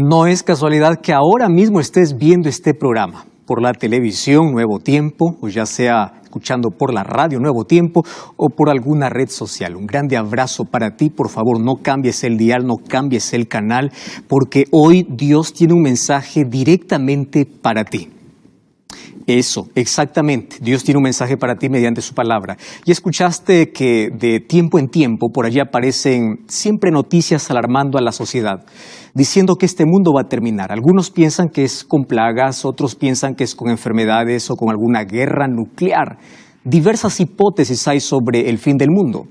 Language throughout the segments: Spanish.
No es casualidad que ahora mismo estés viendo este programa por la televisión Nuevo Tiempo, o ya sea escuchando por la radio Nuevo Tiempo o por alguna red social. Un grande abrazo para ti. Por favor, no cambies el dial, no cambies el canal, porque hoy Dios tiene un mensaje directamente para ti. Eso, exactamente. Dios tiene un mensaje para ti mediante su palabra. Y escuchaste que de tiempo en tiempo por allí aparecen siempre noticias alarmando a la sociedad, diciendo que este mundo va a terminar. Algunos piensan que es con plagas, otros piensan que es con enfermedades o con alguna guerra nuclear. Diversas hipótesis hay sobre el fin del mundo.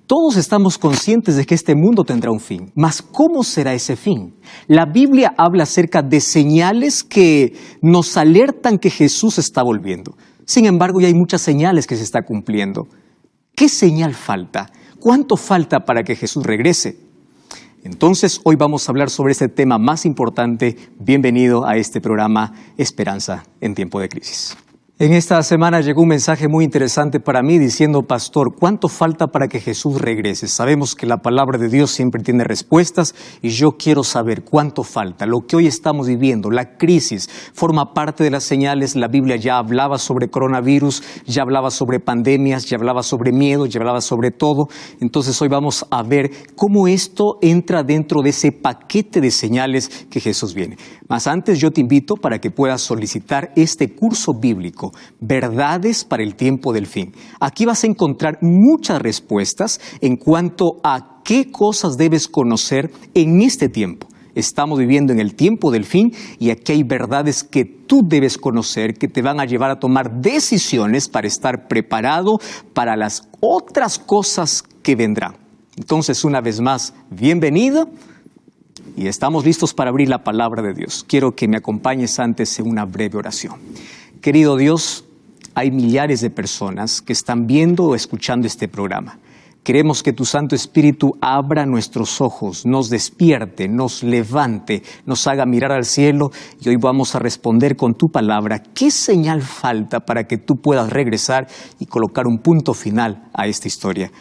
Todos estamos conscientes de que este mundo tendrá un fin. Mas, ¿cómo será ese fin? La Biblia habla acerca de señales que nos alertan que Jesús está volviendo. Sin embargo, ya hay muchas señales que se están cumpliendo. ¿Qué señal falta? ¿Cuánto falta para que Jesús regrese? Entonces, hoy vamos a hablar sobre este tema más importante. Bienvenido a este programa Esperanza en tiempo de crisis. En esta semana llegó un mensaje muy interesante para mí diciendo, pastor, ¿cuánto falta para que Jesús regrese? Sabemos que la palabra de Dios siempre tiene respuestas y yo quiero saber cuánto falta. Lo que hoy estamos viviendo, la crisis, forma parte de las señales. La Biblia ya hablaba sobre coronavirus, ya hablaba sobre pandemias, ya hablaba sobre miedo, ya hablaba sobre todo. Entonces hoy vamos a ver cómo esto entra dentro de ese paquete de señales que Jesús viene. Mas antes yo te invito para que puedas solicitar este curso bíblico, Verdades para el tiempo del fin. Aquí vas a encontrar muchas respuestas en cuanto a qué cosas debes conocer en este tiempo. Estamos viviendo en el tiempo del fin y aquí hay verdades que tú debes conocer que te van a llevar a tomar decisiones para estar preparado para las otras cosas que vendrán. Entonces, una vez más, bienvenido. Y estamos listos para abrir la palabra de Dios. Quiero que me acompañes antes en una breve oración. Querido Dios, hay millares de personas que están viendo o escuchando este programa. Queremos que tu Santo Espíritu abra nuestros ojos, nos despierte, nos levante, nos haga mirar al cielo y hoy vamos a responder con tu palabra. ¿Qué señal falta para que tú puedas regresar y colocar un punto final a esta historia?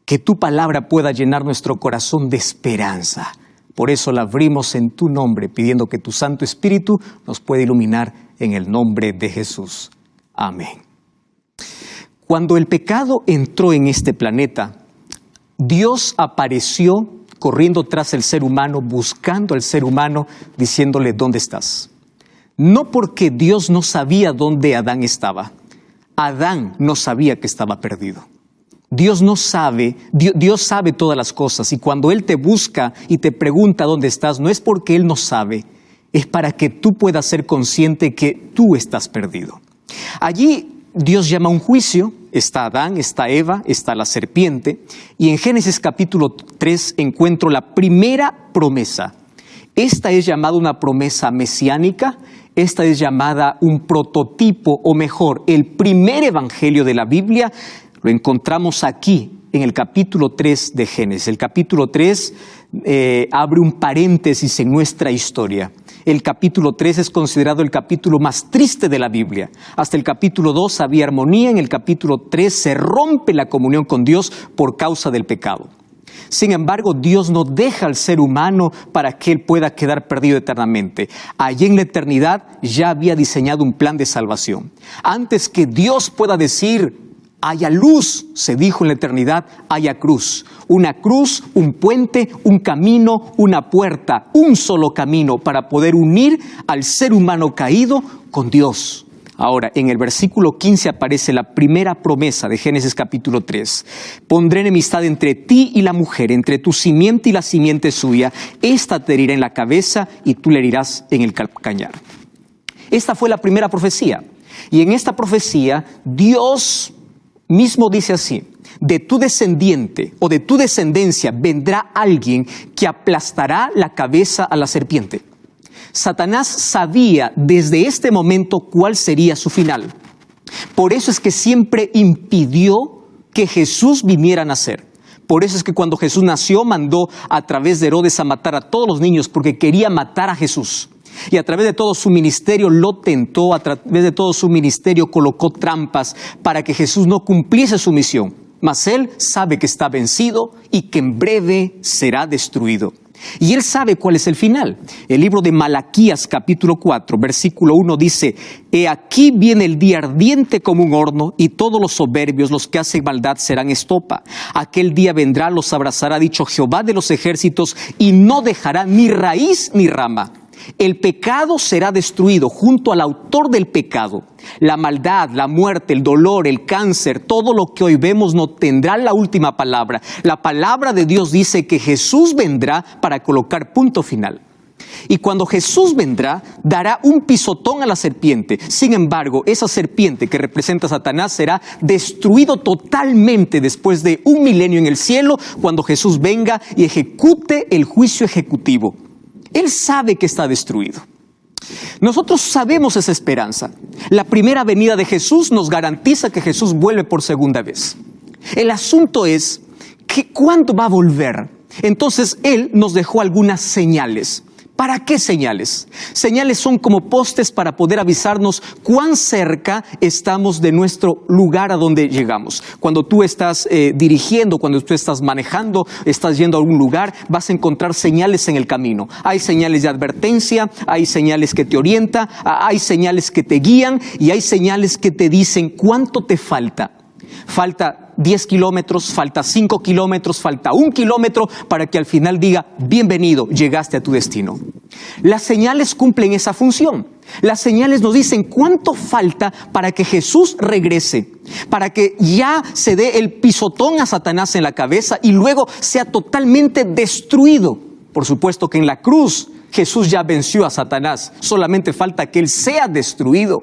Que tu palabra pueda llenar nuestro corazón de esperanza. Por eso la abrimos en tu nombre, pidiendo que tu Santo Espíritu nos pueda iluminar en el nombre de Jesús. Amén. Cuando el pecado entró en este planeta, Dios apareció corriendo tras el ser humano, buscando al ser humano, diciéndole, ¿dónde estás? No porque Dios no sabía dónde Adán estaba. Adán no sabía que estaba perdido. Dios no sabe, Dios sabe todas las cosas y cuando Él te busca y te pregunta dónde estás, no es porque Él no sabe, es para que tú puedas ser consciente que tú estás perdido. Allí Dios llama a un juicio, está Adán, está Eva, está la serpiente y en Génesis capítulo 3 encuentro la primera promesa. Esta es llamada una promesa mesiánica, esta es llamada un prototipo o mejor, el primer evangelio de la Biblia. Lo encontramos aquí en el capítulo 3 de Génesis. El capítulo 3 abre un paréntesis en nuestra historia. El capítulo 3 es considerado el capítulo más triste de la Biblia. Hasta el capítulo 2 había armonía, en el capítulo 3 se rompe la comunión con Dios por causa del pecado. Sin embargo, Dios no deja al ser humano para que él pueda quedar perdido eternamente. Allí en la eternidad ya había diseñado un plan de salvación. Antes que Dios pueda decir, haya luz, se dijo en la eternidad, haya cruz. Una cruz, un puente, un camino, una puerta, un solo camino para poder unir al ser humano caído con Dios. Ahora, en el versículo 15 aparece la primera promesa de Génesis capítulo 3. Pondré enemistad entre ti y la mujer, entre tu simiente y la simiente suya. Esta te herirá en la cabeza y tú le herirás en el calcañar. Esta fue la primera profecía. Y en esta profecía, Dios mismo dice así, de tu descendiente o de tu descendencia vendrá alguien que aplastará la cabeza a la serpiente. Satanás sabía desde este momento cuál sería su final. Por eso es que siempre impidió que Jesús viniera a nacer. Por eso es que cuando Jesús nació mandó a través de Herodes a matar a todos los niños porque quería matar a Jesús. Y a través de todo su ministerio lo tentó, a través de todo su ministerio colocó trampas para que Jesús no cumpliese su misión. Mas él sabe que está vencido y que en breve será destruido. Y Él sabe cuál es el final. El libro de Malaquías capítulo 4, versículo 1 dice: He aquí viene el día ardiente como un horno, y todos los soberbios, los que hacen maldad, serán estopa. Aquel día vendrá, los abrazará, dicho Jehová de los ejércitos, y no dejará ni raíz ni rama. El pecado será destruido junto al autor del pecado. La maldad, la muerte, el dolor, el cáncer, todo lo que hoy vemos no tendrá la última palabra. La palabra de Dios dice que Jesús vendrá para colocar punto final. Y cuando Jesús vendrá, dará un pisotón a la serpiente. Sin embargo, esa serpiente que representa a Satanás será destruido totalmente después de 1 milenio en el cielo, cuando Jesús venga y ejecute el juicio ejecutivo. Él sabe que está destruido. Nosotros sabemos esa esperanza. La primera venida de Jesús nos garantiza que Jesús vuelve por segunda vez. El asunto es que ¿cuándo va a volver? Entonces Él nos dejó algunas señales. ¿Para qué señales? Señales son como postes para poder avisarnos cuán cerca estamos de nuestro lugar a donde llegamos. Cuando tú estás dirigiendo, cuando tú estás manejando, estás yendo a algún lugar, vas a encontrar señales en el camino. Hay señales de advertencia, hay señales que te orientan, hay señales que te guían y hay señales que te dicen cuánto te falta. Falta 10 kilómetros, falta 5 kilómetros, falta 1 kilómetro para que al final diga: bienvenido, llegaste a tu destino. Las señales cumplen esa función. Las señales nos dicen cuánto falta para que Jesús regrese, para que ya se dé el pisotón a Satanás en la cabeza y luego sea totalmente destruido. Por supuesto que en la cruz Jesús ya venció a Satanás, solamente falta que Él sea destruido.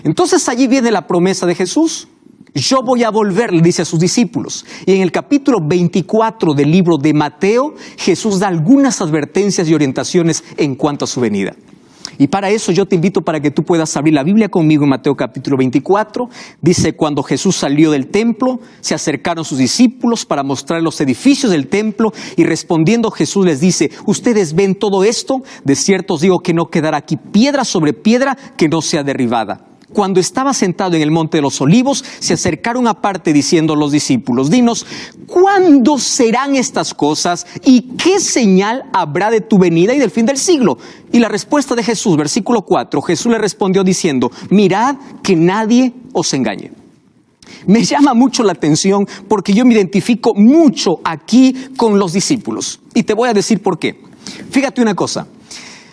Entonces allí viene la promesa de Jesús. Yo voy a volver, le dice a sus discípulos. Y en el capítulo 24 del libro de Mateo, Jesús da algunas advertencias y orientaciones en cuanto a su venida. Y para eso yo te invito para que tú puedas abrir la Biblia conmigo en Mateo capítulo 24. Dice: cuando Jesús salió del templo, se acercaron sus discípulos para mostrar los edificios del templo, y respondiendo Jesús les dice: ¿ustedes ven todo esto? De cierto os digo que no quedará aquí piedra sobre piedra que no sea derribada. Cuando estaba sentado en el monte de los olivos, se acercaron aparte diciendo los discípulos: dinos, ¿cuándo serán estas cosas? ¿Y qué señal habrá de tu venida y del fin del siglo? Y la respuesta de Jesús, versículo 4, Jesús le respondió diciendo: mirad que nadie os engañe. Me llama mucho la atención porque yo me identifico mucho aquí con los discípulos. Y te voy a decir por qué. Fíjate una cosa.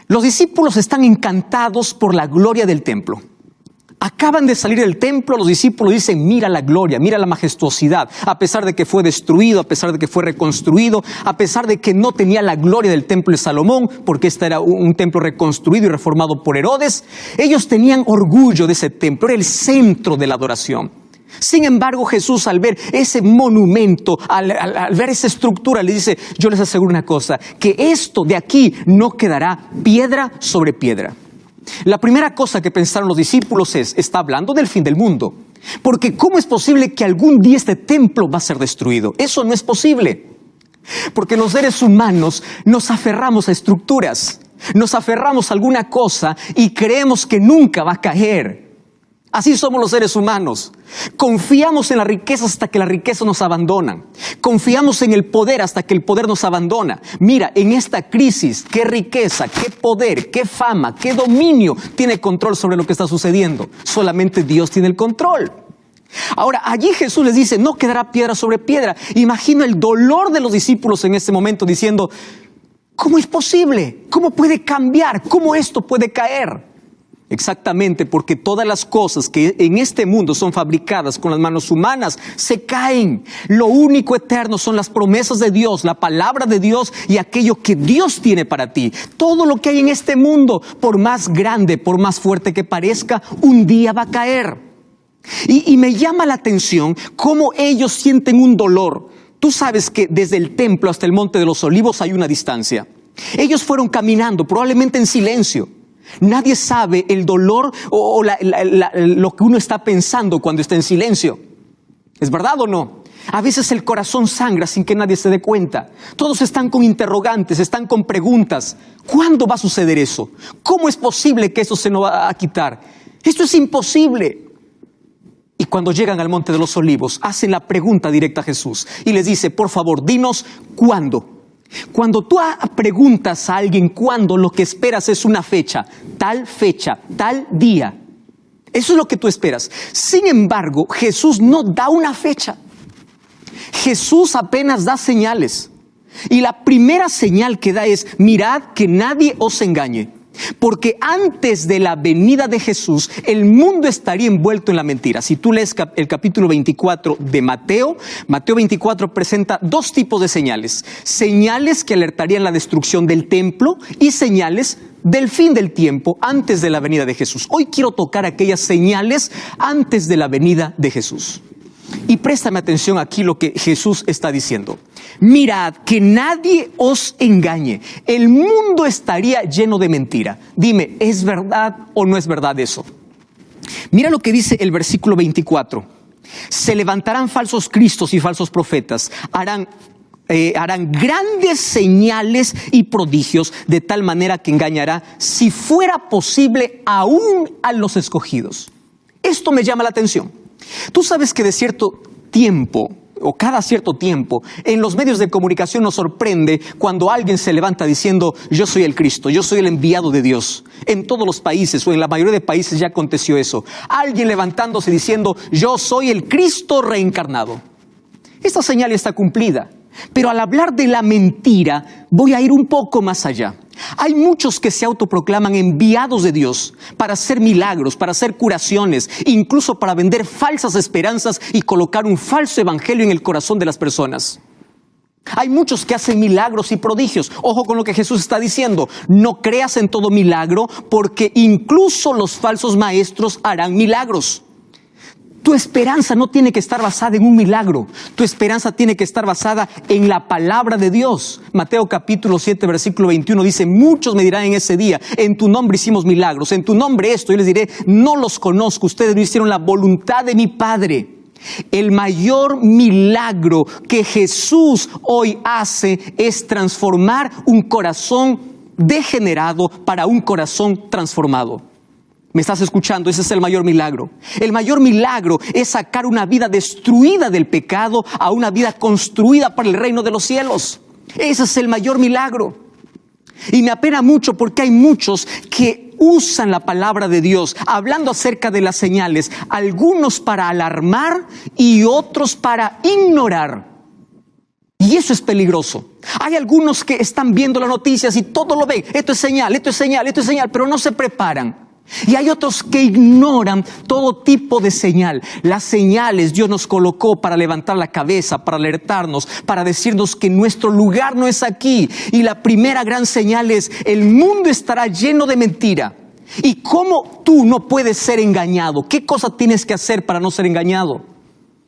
Los discípulos están encantados por la gloria del templo. Acaban de salir del templo, los discípulos dicen: mira la gloria, mira la majestuosidad, a pesar de que fue destruido, a pesar de que fue reconstruido, a pesar de que no tenía la gloria del templo de Salomón, porque este era un templo reconstruido y reformado por Herodes. Ellos tenían orgullo de ese templo, era el centro de la adoración. Sin embargo, Jesús, al ver ese monumento, al ver esa estructura, le dice: yo les aseguro una cosa, que esto de aquí no quedará piedra sobre piedra. La primera cosa que pensaron los discípulos es: está hablando del fin del mundo. Porque ¿cómo es posible que algún día este templo va a ser destruido? Eso no es posible. Porque los seres humanos nos aferramos a estructuras, nos aferramos a alguna cosa y creemos que nunca va a caer. Así somos los seres humanos. Confiamos en las riquezas hasta que las riquezas nos abandonan. Confiamos en el poder hasta que el poder nos abandona. Mira, en esta crisis, qué riqueza, qué poder, qué fama, qué dominio tiene control sobre lo que está sucediendo. Solamente Dios tiene el control. Ahora, allí Jesús les dice: no quedará piedra sobre piedra. Imagino el dolor de los discípulos en ese momento diciendo: ¿cómo es posible? ¿Cómo puede cambiar? ¿Cómo esto puede caer? Exactamente, porque todas las cosas que en este mundo son fabricadas con las manos humanas se caen. Lo único eterno son las promesas de Dios, la palabra de Dios y aquello que Dios tiene para ti. Todo lo que hay en este mundo, por más grande, por más fuerte que parezca, un día va a caer. Y me llama la atención cómo ellos sienten un dolor. Tú sabes que desde el templo hasta el monte de los olivos hay una distancia. Ellos fueron caminando, probablemente en silencio. Nadie sabe el dolor o lo que uno está pensando cuando está en silencio. ¿Es verdad o no? A veces el corazón sangra sin que nadie se dé cuenta. Todos están con interrogantes, están con preguntas. ¿Cuándo va a suceder eso? ¿Cómo es posible que eso se nos va a quitar? Esto es imposible. Y cuando llegan al Monte de los Olivos, hacen la pregunta directa a Jesús y les dice: por favor, dinos cuándo. Cuando tú preguntas a alguien cuándo, lo que esperas es una fecha, tal día. Eso es lo que tú esperas. Sin embargo, Jesús no da una fecha. Jesús apenas da señales. Y la primera señal que da es: mirad que nadie os engañe. Porque antes de la venida de Jesús, el mundo estaría envuelto en la mentira. Si tú lees el capítulo 24 de Mateo, Mateo 24 presenta dos tipos de señales. Señales que alertarían la destrucción del templo y señales del fin del tiempo antes de la venida de Jesús. Hoy quiero tocar aquellas señales antes de la venida de Jesús. Y préstame atención aquí lo que Jesús está diciendo. Mirad que nadie os engañe. El mundo estaría lleno de mentira. Dime, ¿es verdad o no es verdad eso? Mira lo que dice el versículo 24. Se levantarán falsos cristos y falsos profetas. Harán grandes señales y prodigios, de tal manera que engañará, si fuera posible, aún a los escogidos. Esto me llama la atención. Tú sabes que de cierto tiempo, o cada cierto tiempo, en los medios de comunicación nos sorprende cuando alguien se levanta diciendo: yo soy el Cristo, yo soy el enviado de Dios. En todos los países, o en la mayoría de países, ya aconteció eso. Alguien levantándose diciendo: yo soy el Cristo reencarnado. Esta señal ya está cumplida. Pero al hablar de la mentira, voy a ir un poco más allá. Hay muchos que se autoproclaman enviados de Dios para hacer milagros, para hacer curaciones, incluso para vender falsas esperanzas y colocar un falso evangelio en el corazón de las personas. Hay muchos que hacen milagros y prodigios. Ojo con lo que Jesús está diciendo: no creas en todo milagro, porque incluso los falsos maestros harán milagros. Tu esperanza no tiene que estar basada en un milagro. Tu esperanza tiene que estar basada en la palabra de Dios. Mateo capítulo 7, versículo 21 dice: muchos me dirán en ese día: en tu nombre hicimos milagros, en tu nombre esto. Yo les diré: no los conozco, ustedes no hicieron la voluntad de mi Padre. El mayor milagro que Jesús hoy hace es transformar un corazón degenerado para un corazón transformado. ¿Me estás escuchando? Ese es el mayor milagro. El mayor milagro es sacar una vida destruida del pecado a una vida construida para el reino de los cielos. Ese es el mayor milagro. Y me apena mucho porque hay muchos que usan la palabra de Dios hablando acerca de las señales, algunos para alarmar y otros para ignorar. Y eso es peligroso. Hay algunos que están viendo las noticias y todo lo ven. Esto es señal, esto es señal, esto es señal, pero no se preparan. Y hay otros que ignoran todo tipo de señal. Las señales Dios nos colocó para levantar la cabeza, para alertarnos, para decirnos que nuestro lugar no es aquí. Y la primera gran señal es: el mundo estará lleno de mentira. ¿Y cómo tú no puedes ser engañado? ¿Qué cosa tienes que hacer para no ser engañado?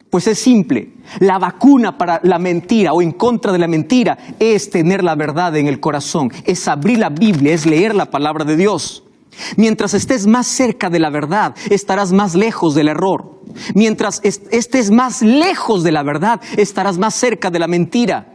Pues es simple. La vacuna para la mentira o en contra de la mentira es tener la verdad en el corazón, es abrir la Biblia, es leer la palabra de Dios. Mientras estés más cerca de la verdad, estarás más lejos del error. Mientras estés más lejos de la verdad, estarás más cerca de la mentira.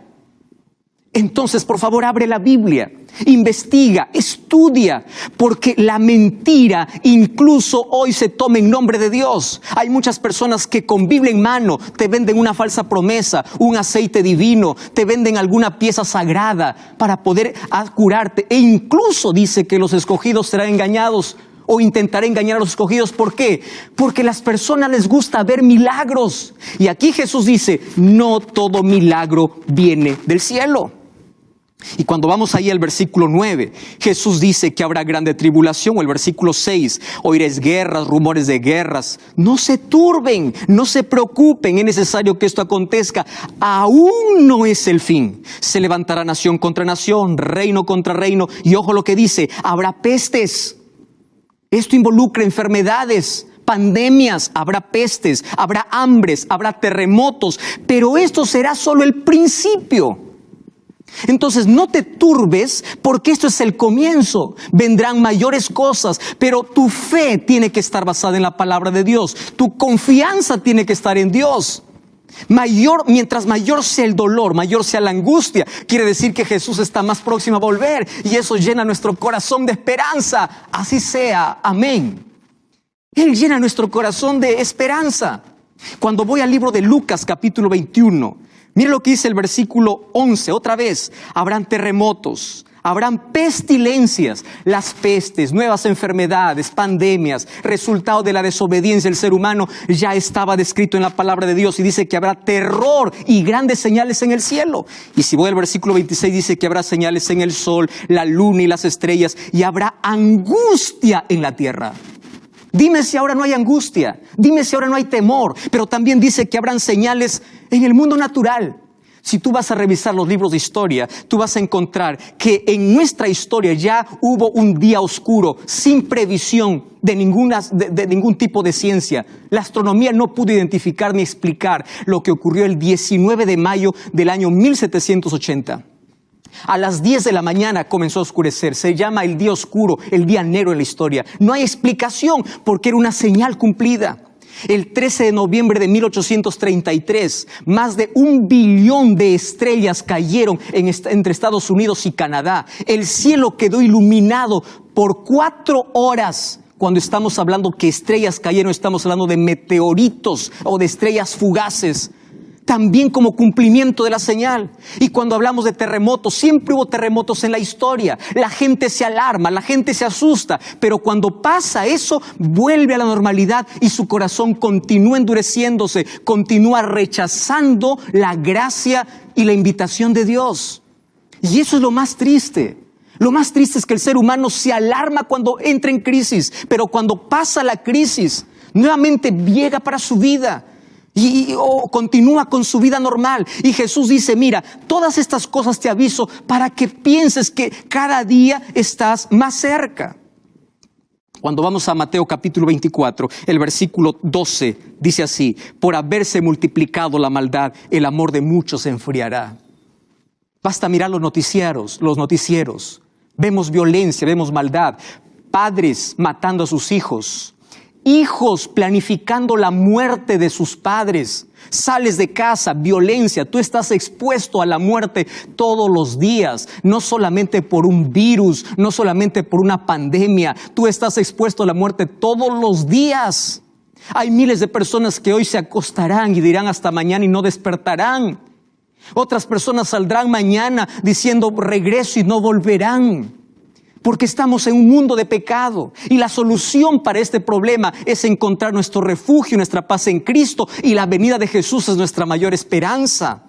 Entonces, por favor, abre la Biblia, investiga, estudia, porque la mentira incluso hoy se toma en nombre de Dios. Hay muchas personas que con Biblia en mano te venden una falsa promesa, un aceite divino, te venden alguna pieza sagrada para poder curarte. E incluso dice que los escogidos serán engañados o intentará engañar a los escogidos. ¿Por qué? Porque a las personas les gusta ver milagros. Y aquí Jesús dice: no todo milagro viene del cielo. Y cuando vamos ahí al versículo 9, Jesús dice que habrá grande tribulación. O el versículo 6, oiréis guerras, rumores de guerras. No se turben, no se preocupen, es necesario que esto acontezca. Aún no es el fin. Se levantará nación contra nación, reino contra reino. Y ojo lo que dice: habrá pestes. Esto involucra enfermedades, pandemias, habrá pestes, habrá hambres, habrá terremotos. Pero esto será solo el principio. Entonces no te turbes, porque esto es el comienzo. Vendrán mayores cosas, pero tu fe tiene que estar basada en la palabra de Dios. Tu confianza tiene que estar en Dios. Mientras mayor sea el dolor, mayor sea la angustia, quiere decir que Jesús está más próximo a volver, y eso llena nuestro corazón de esperanza. Así sea, amén. Él llena nuestro corazón de esperanza. Cuando voy al libro de Lucas capítulo 21, Mire lo que dice el versículo 11, otra vez, habrán terremotos, habrán pestilencias, las pestes, nuevas enfermedades, pandemias, resultado de la desobediencia del ser humano, ya estaba descrito en la palabra de Dios y dice que habrá terror y grandes señales en el cielo. Y si voy al versículo 26 dice que habrá señales en el sol, la luna y las estrellas y habrá angustia en la tierra. Dime si ahora no hay angustia, dime si ahora no hay temor, pero también dice que habrán señales en el mundo natural. Si tú vas a revisar los libros de historia, tú vas a encontrar que en nuestra historia ya hubo un día oscuro, sin previsión de ningún tipo de ciencia. La astronomía no pudo identificar ni explicar lo que ocurrió el 19 de mayo del año 1780. A las 10 de la mañana comenzó a oscurecer. Se llama el día oscuro, el día negro en la historia. No hay explicación porque era una señal cumplida. El 13 de noviembre de 1833, más de 1 billón de estrellas cayeron entre Estados Unidos y Canadá. El cielo quedó iluminado por 4 horas. Cuando estamos hablando que estrellas cayeron, estamos hablando de meteoritos o de estrellas fugaces. También como cumplimiento de la señal. Y cuando hablamos de terremotos, siempre hubo terremotos en la historia. La gente se alarma, la gente se asusta, pero cuando pasa eso, vuelve a la normalidad y su corazón continúa endureciéndose, continúa rechazando la gracia y la invitación de Dios. Y eso es lo más triste. Lo más triste es que el ser humano se alarma cuando entra en crisis, pero cuando pasa la crisis, nuevamente llega para su vida. Y continúa con su vida normal. Y Jesús dice, mira, todas estas cosas te aviso para que pienses que cada día estás más cerca. Cuando vamos a Mateo capítulo 24, el versículo 12 dice así: por haberse multiplicado la maldad, el amor de muchos se enfriará. Basta mirar los noticieros. Vemos violencia, vemos maldad, padres matando a sus hijos, hijos planificando la muerte de sus padres. Sales de casa, violencia, tú estás expuesto a la muerte todos los días, no solamente por un virus, no solamente por una pandemia, tú estás expuesto a la muerte todos los días. Hay miles de personas que hoy se acostarán y dirán hasta mañana y no despertarán. Otras personas saldrán mañana diciendo regreso y no volverán. Porque estamos en un mundo de pecado y la solución para este problema es encontrar nuestro refugio, nuestra paz en Cristo, y la venida de Jesús es nuestra mayor esperanza.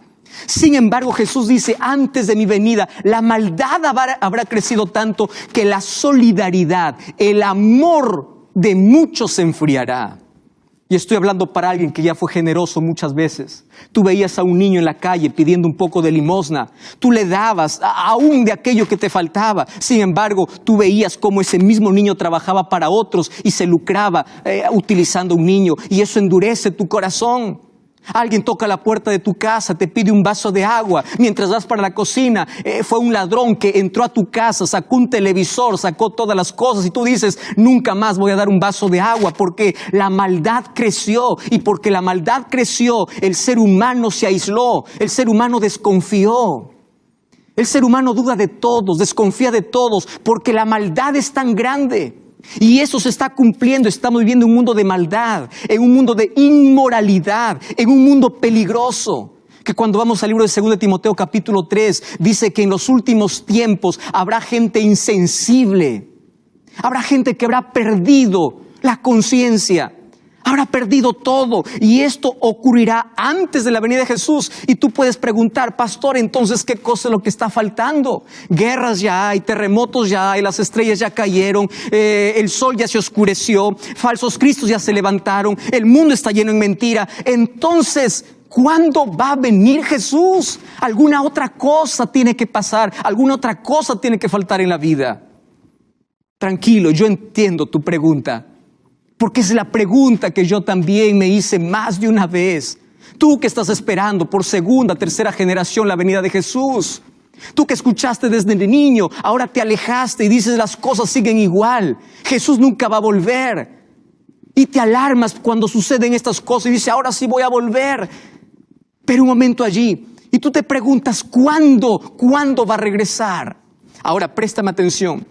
Sin embargo, Jesús dice, antes de mi venida, la maldad habrá crecido tanto que la solidaridad, el amor de muchos se enfriará. Y estoy hablando para alguien que ya fue generoso muchas veces. Tú veías a un niño en la calle pidiendo un poco de limosna. Tú le dabas aún de aquello que te faltaba. Sin embargo, tú veías cómo ese mismo niño trabajaba para otros y se lucraba utilizando un niño. Y eso endurece tu corazón. Alguien toca la puerta de tu casa, te pide un vaso de agua. Mientras vas para la cocina, fue un ladrón que entró a tu casa, sacó un televisor, sacó todas las cosas y tú dices, nunca más voy a dar un vaso de agua porque la maldad creció. Y porque la maldad creció, el ser humano se aisló, el ser humano desconfió. El ser humano duda de todos, desconfía de todos porque la maldad es tan grande. Y eso se está cumpliendo. Estamos viviendo un mundo de maldad, en un mundo de inmoralidad, en un mundo peligroso. Que cuando vamos al libro de 2 de Timoteo capítulo 3, dice que en los últimos tiempos habrá gente insensible. Habrá gente que habrá perdido la conciencia. Habrá perdido todo. Y esto ocurrirá antes de la venida de Jesús. Y tú puedes preguntar, pastor, entonces, ¿qué cosa es lo que está faltando? Guerras ya hay, terremotos ya hay, las estrellas ya cayeron, el sol ya se oscureció, falsos cristos ya se levantaron, el mundo está lleno de mentira. Entonces, ¿cuándo va a venir Jesús? Alguna otra cosa tiene que pasar, alguna otra cosa tiene que faltar en la vida. Tranquilo, yo entiendo tu pregunta. Porque es la pregunta que yo también me hice más de una vez. Tú que estás esperando por segunda, tercera generación la venida de Jesús. Tú que escuchaste desde niño, ahora te alejaste y dices las cosas siguen igual. Jesús nunca va a volver. Y te alarmas cuando suceden estas cosas y dices, ahora sí voy a volver. Pero un momento allí, y tú te preguntas, ¿cuándo va a regresar? Ahora préstame atención.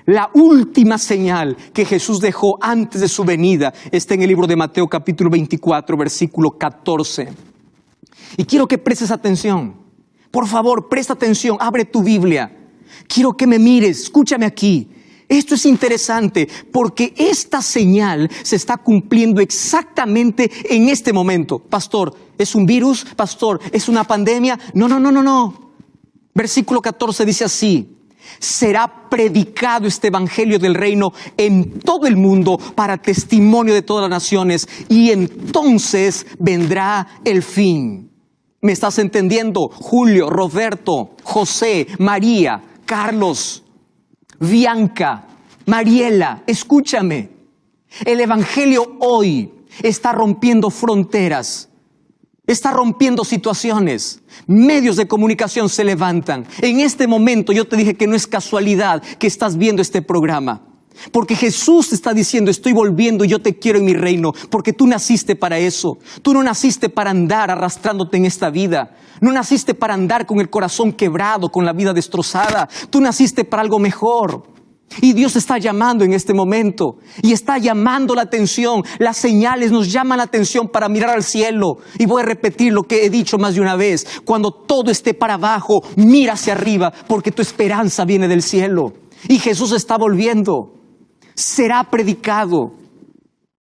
La última señal que Jesús dejó antes de su venida está en el libro de Mateo capítulo 24, versículo 14. Y quiero que prestes atención. Por favor, presta atención, abre tu Biblia. Quiero que me mires, escúchame aquí. Esto es interesante porque esta señal se está cumpliendo exactamente en este momento. Pastor, ¿es un virus? Pastor, ¿es una pandemia? No. Versículo 14 dice así: será predicado este evangelio del reino en todo el mundo para testimonio de todas las naciones, y entonces vendrá el fin. ¿Me estás entendiendo? Julio, Roberto, José, María, Carlos, Bianca, Mariela, escúchame. El evangelio hoy está rompiendo fronteras. Está rompiendo situaciones. Medios de comunicación se levantan. En este momento yo te dije que no es casualidad que estás viendo este programa. Porque Jesús te está diciendo: estoy volviendo y yo te quiero en mi reino. Porque tú naciste para eso. Tú no naciste para andar arrastrándote en esta vida. No naciste para andar con el corazón quebrado, con la vida destrozada. Tú naciste para algo mejor. Y Dios está llamando en este momento, y está llamando la atención. Las señales nos llaman la atención para mirar al cielo. Y voy a repetir lo que he dicho más de una vez: cuando todo esté para abajo, mira hacia arriba, porque tu esperanza viene del cielo. Y Jesús está volviendo. Será predicado.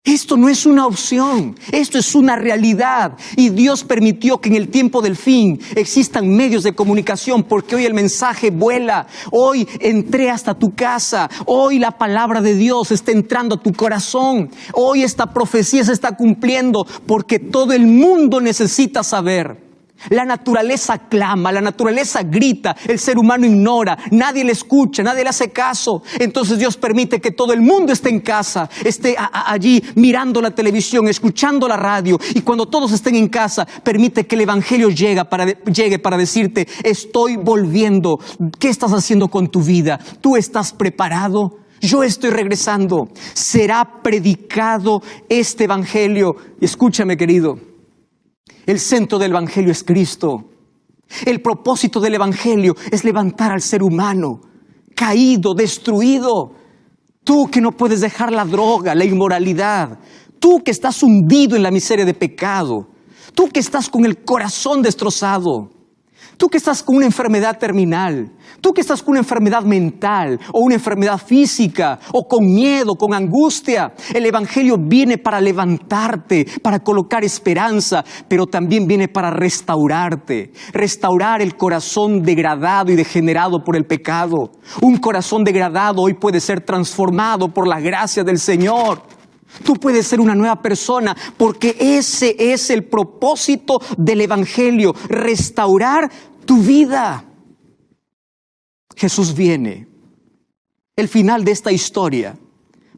Esto no es una opción, esto es una realidad. Y Dios permitió que en el tiempo del fin existan medios de comunicación, porque hoy el mensaje vuela. Hoy entré hasta tu casa. Hoy la palabra de Dios está entrando a tu corazón. Hoy esta profecía se está cumpliendo, porque todo el mundo necesita saber. La naturaleza clama, la naturaleza grita, el ser humano ignora, nadie le escucha, nadie le hace caso. Entonces Dios permite que todo el mundo esté en casa, esté allí mirando la televisión, escuchando la radio. Y cuando todos estén en casa, permite que el evangelio llegue para decirte: estoy volviendo. ¿Qué estás haciendo con tu vida? ¿Tú estás preparado? Yo estoy regresando. Será predicado este evangelio. Escúchame, querido. El centro del evangelio es Cristo. El propósito del evangelio es levantar al ser humano caído, destruido. Tú que no puedes dejar la droga, la inmoralidad. Tú que estás hundido en la miseria de pecado. Tú que estás con el corazón destrozado. Tú que estás con una enfermedad terminal. Tú que estás con una enfermedad mental o una enfermedad física o con miedo, con angustia. El evangelio viene para levantarte, para colocar esperanza, pero también viene para restaurarte. Restaurar el corazón degradado y degenerado por el pecado. Un corazón degradado hoy puede ser transformado por la gracia del Señor. Tú puedes ser una nueva persona, porque ese es el propósito del evangelio: restaurar tu vida. Jesús viene. El final de esta historia,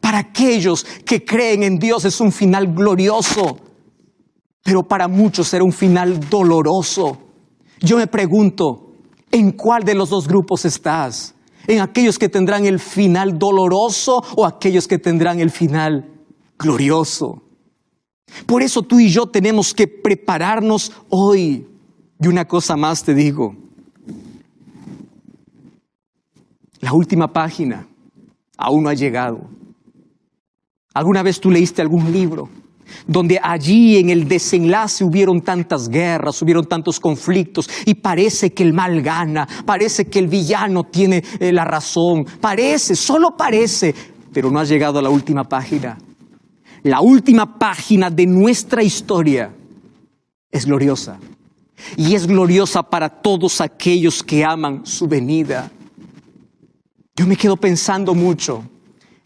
para aquellos que creen en Dios, es un final glorioso, pero para muchos será un final doloroso. Yo me pregunto: ¿en cuál de los dos grupos estás? ¿En aquellos que tendrán el final doloroso o aquellos que tendrán el final glorioso? Por eso tú y yo tenemos que prepararnos hoy. Y una cosa más te digo: la última página aún no ha llegado. ¿Alguna vez tú leíste algún libro donde allí en el desenlace hubieron tantas guerras, hubieron tantos conflictos, y parece que el mal gana, parece que el villano tiene la razón, solo parece, pero no has llegado a la última página? La última página de nuestra historia es gloriosa, y es gloriosa para todos aquellos que aman su venida. Yo me quedo pensando mucho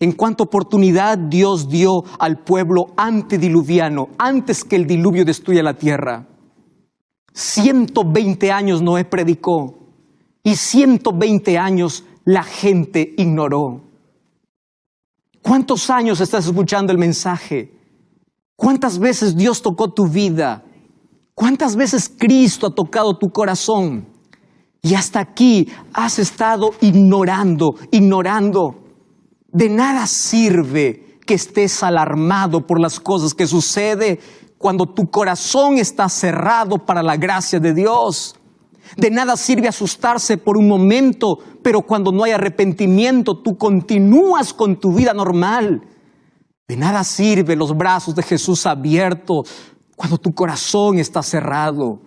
en cuánta oportunidad Dios dio al pueblo antediluviano, antes que el diluvio destruya la tierra. 120 años Noé predicó, y 120 años la gente ignoró. ¿Cuántos años estás escuchando el mensaje? ¿Cuántas veces Dios tocó tu vida? ¿Cuántas veces Cristo ha tocado tu corazón? Y hasta aquí has estado ignorando. De nada sirve que estés alarmado por las cosas que suceden cuando tu corazón está cerrado para la gracia de Dios. De nada sirve asustarse por un momento, pero cuando no hay arrepentimiento, tú continúas con tu vida normal. De nada sirve los brazos de Jesús abiertos cuando tu corazón está cerrado.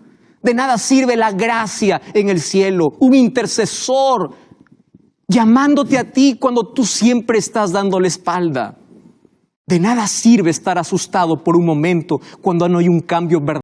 De nada sirve la gracia en el cielo, un intercesor llamándote a ti cuando tú siempre estás dando la espalda. De nada sirve estar asustado por un momento cuando no hay un cambio verdadero.